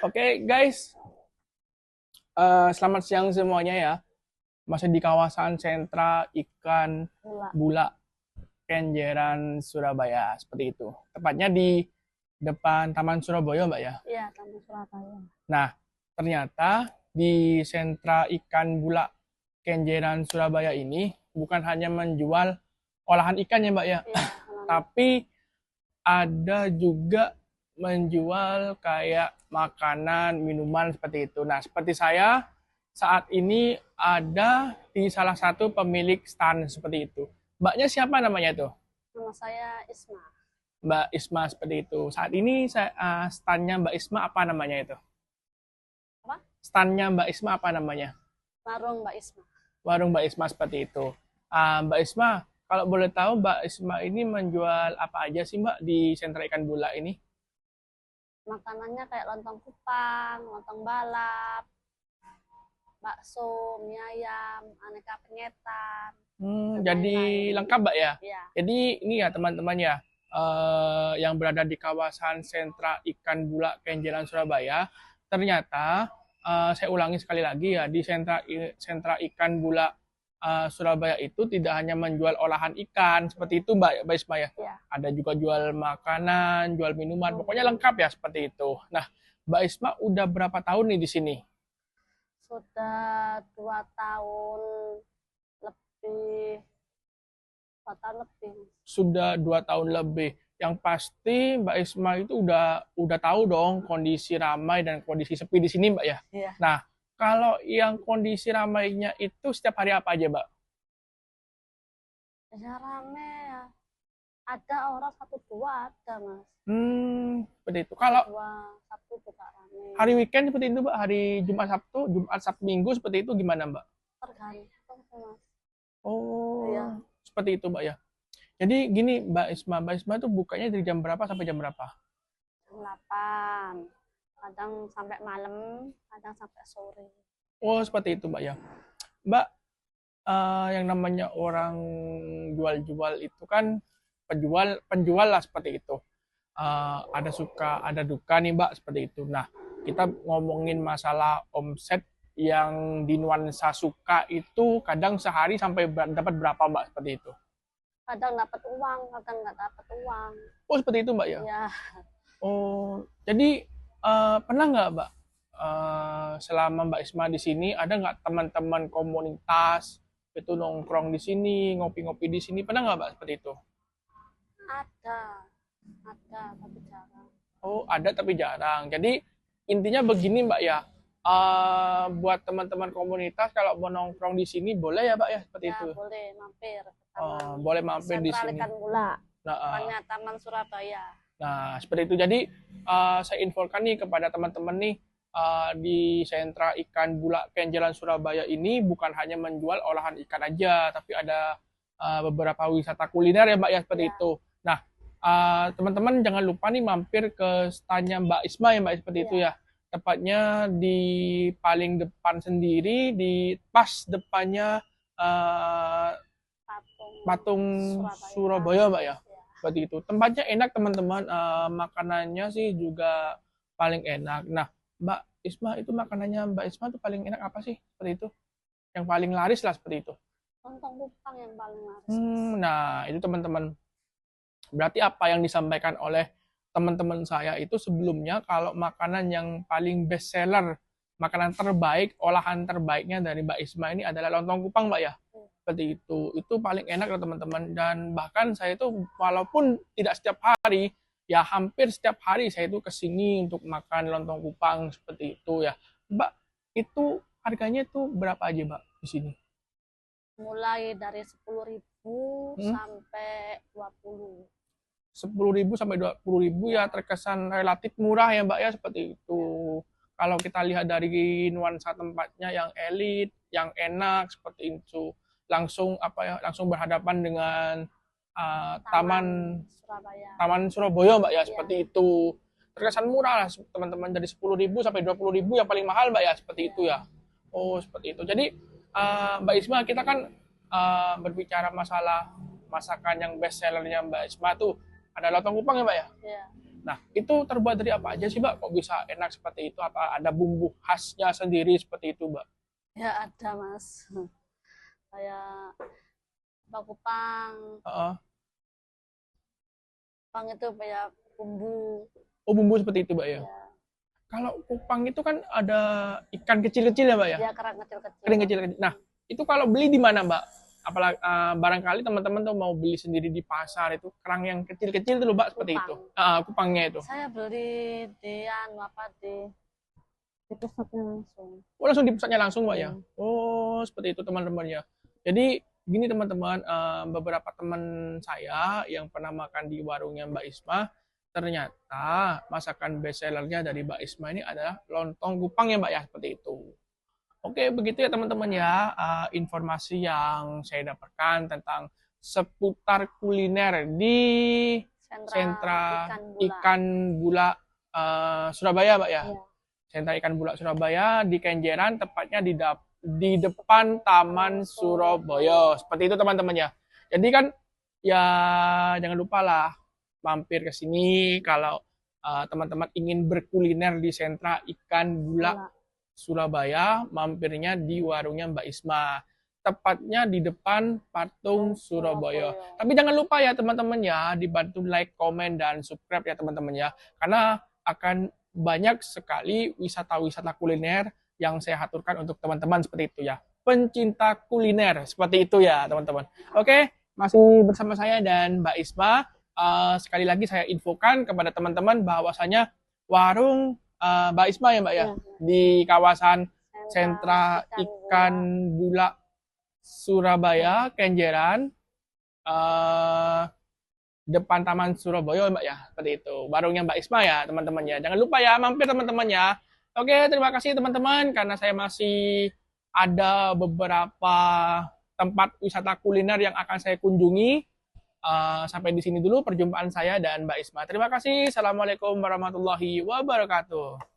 Oke guys, selamat siang semuanya ya. Masih di kawasan sentra ikan Gula. Bulak Kenjeran Surabaya seperti itu. Tepatnya di depan Taman Surabaya, Mbak ya. Iya, Taman Surabaya. Nah, ternyata di sentra ikan Bulak Kenjeran Surabaya ini bukan hanya menjual olahan ikan ya, Mbak ya, Iya, tapi ada juga menjual kayak makanan, minuman seperti itu. Nah, seperti saya saat ini ada di salah satu pemilik stand seperti itu. Mbaknya siapa namanya itu? nama saya Isma. Mbak Isma seperti itu. Saat ini standnya Mbak Isma apa namanya itu? Apa? Standnya Mbak Isma apa namanya? Warung Mbak Isma. Warung Mbak Isma seperti itu. Mbak Isma, kalau boleh tahu Mbak Isma ini menjual apa aja sih Mbak di sentra ikan bula ini? Makanannya kayak lontong kupang, lontong balap, bakso, mie ayam, aneka penyetan, dan Jadi lain-lain. lengkap Mbak ya. Iya, Jadi ini ya teman-teman ya, yang berada di kawasan sentra ikan bula Kenjeran Surabaya, ternyata saya ulangi sekali lagi ya, di sentra ikan bula Surabaya itu tidak hanya menjual olahan ikan seperti itu Mbak Isma ya. iya. Ada juga jual makanan, jual minuman, pokoknya lengkap ya seperti itu. Nah, Mbak Isma udah berapa tahun nih di sini? Sudah 2 tahun lebih, 2 tahun lebih. Sudah 2 tahun lebih. Yang pasti Mbak Isma itu udah tahu dong kondisi ramai dan kondisi sepi di sini Mbak ya. Iya. Nah, kalau yang kondisi ramainya itu setiap hari apa aja Mbak? Ya rame ya. Ada orang satu dua ada mas. Seperti itu. Kalau Dua, satu juga rame. hari weekend seperti itu Mbak, hari Jumat Sabtu Minggu seperti itu gimana Mbak? Tergantung sih, mas. Oh, Iya. seperti itu Mbak ya. Jadi gini Mbak Isma itu bukanya dari jam berapa sampai jam berapa? Jam 8. Kadang sampai malam, kadang sampai sore. Oh, seperti itu Mbak ya. Mbak, yang namanya orang jual-jual itu kan penjual lah seperti itu. Ada suka ada duka nih Mbak seperti itu. Nah, kita ngomongin masalah omset yang di nuansa suka itu kadang sehari sampai dapat berapa Mbak seperti itu? Kadang dapat uang, kadang nggak dapat uang. Oh seperti itu Mbak ya. Ya, Oh jadi pernah nggak Mbak selama Mbak Isma di sini ada nggak teman-teman komunitas itu nongkrong di sini ngopi-ngopi di sini pernah nggak Mbak seperti itu? ada, tapi jarang. Oh, ada tapi jarang. Jadi intinya begini Mbak ya. Buat teman-teman komunitas kalau mau nongkrong di sini boleh ya Mbak ya seperti Ya, itu. boleh mampir ke Taman Boleh mampir di Sentra sini. Ikan Bula, Nah, depannya Taman Surabaya. nah seperti itu. Jadi saya infokan nih kepada teman-teman nih di sentra ikan Bula Kenjeran Surabaya ini bukan hanya menjual olahan ikan aja, tapi ada beberapa wisata kuliner ya Mbak ya seperti Ya. itu. Nah, teman-teman jangan lupa nih mampir ke standnya Mbak Isma ya Mbak seperti itu ya. Tepatnya di paling depan sendiri, di pas depannya Patung, patung Surabaya Mbak ya. Seperti itu. Tempatnya enak teman-teman, makanannya sih juga paling enak. Nah, Mbak Isma itu makanannya Mbak Isma itu paling enak apa sih? Seperti itu. Yang paling laris lah seperti itu. Lontong kupang yang paling laris. Nah, itu teman-teman. Berarti apa yang disampaikan oleh teman-teman saya itu sebelumnya kalau makanan yang paling best seller, makanan terbaik, olahan terbaiknya dari Mbak Isma ini adalah lontong kupang, Mbak ya. Seperti itu. Itu paling enak ya teman-teman. Dan bahkan saya itu walaupun tidak setiap hari, ya hampir setiap hari saya itu kesini untuk makan lontong kupang seperti itu ya. Mbak, itu harganya itu berapa aja, Mbak, di sini? Mulai dari 10.000 Hmm? sampai 20. 10.000 sampai 20.000 ya terkesan relatif murah ya Mbak ya seperti itu. Kalau kita lihat dari nuansa tempatnya yang elit, yang enak seperti itu, langsung apa ya, langsung berhadapan dengan Taman taman Surabaya. Taman Surabaya Mbak ya Iya. seperti itu. Terkesan murah lah teman-teman dari 10.000 sampai 20.000 yang paling mahal Mbak ya seperti itu ya. Oh seperti itu. Jadi Mbak Isma kita kan berbicara masalah masakan yang best sellernya Mbak Isma tuh ada lontong kupang ya Mbak ya? Iya. Nah, itu terbuat dari apa aja sih, Mbak? Kok bisa enak seperti itu? Apa ada bumbu khasnya sendiri seperti itu, Mbak? Ya ada Mas. Kayak apa kupang. Heeh. Kupang itu kayak bumbu. Oh, bumbu seperti itu, Mbak ya. Ya, Kalau kupang itu kan ada ikan kecil-kecil ya, Mbak ya? dia kerang kecil-kecil. Kering kecil-kecil. Nah, itu kalau beli di mana, Mbak? Apalagi barangkali teman-teman tuh mau beli sendiri di pasar itu kerang yang kecil-kecil tuh loh, Mbak, seperti itu. Kupang. Kupangnya itu. Saya beli di anu apa di pusatnya langsung. Oh, langsung di pusatnya langsung, Mbak ya? Hmm. Oh, seperti itu teman-teman ya. Jadi gini teman-teman, beberapa teman saya yang pernah makan di warungnya Mbak Isma, ternyata masakan best sellernya dari Mbak Isma ini adalah lontong kupang ya Mbak ya, seperti itu. Oke, begitu ya teman-teman ya, informasi yang saya dapatkan tentang seputar kuliner di sentra Ikan gula. ikan gula Surabaya, Mbak ya. Iya. Sentra Ikan Bula Surabaya di Kenjeran, tepatnya di depan Taman Surabaya. Seperti itu teman-teman ya. Jadi kan ya jangan lupa lah mampir ke sini kalau teman-teman ingin berkuliner di Sentra Ikan Bula Gula. Surabaya, mampirnya di warungnya Mbak Isma. Tepatnya di depan Patung Surabaya. Tapi jangan lupa ya teman-teman ya, dibantu like, komen, dan subscribe ya teman-teman ya. Karena akan banyak sekali wisata-wisata kuliner yang saya aturkan untuk teman-teman seperti itu ya. Pencinta kuliner seperti itu ya teman-teman. Oke, masih bersama saya dan Mbak Isma. Sekali lagi saya infokan kepada teman-teman bahwasanya warung Mbak Isma ya Mbak ya, Iya. di kawasan Sentra Ikan Bula Surabaya, Kenjeran, depan Taman Surabaya Mbak ya, seperti itu. Warungnya Mbak Isma ya teman-teman ya. Jangan lupa ya mampir teman-teman ya. Oke, terima kasih teman-teman karena saya masih ada beberapa tempat wisata kuliner yang akan saya kunjungi. Sampai di sini dulu perjumpaan saya dan Mbak Isma. Terima kasih. Assalamualaikum warahmatullahi wabarakatuh.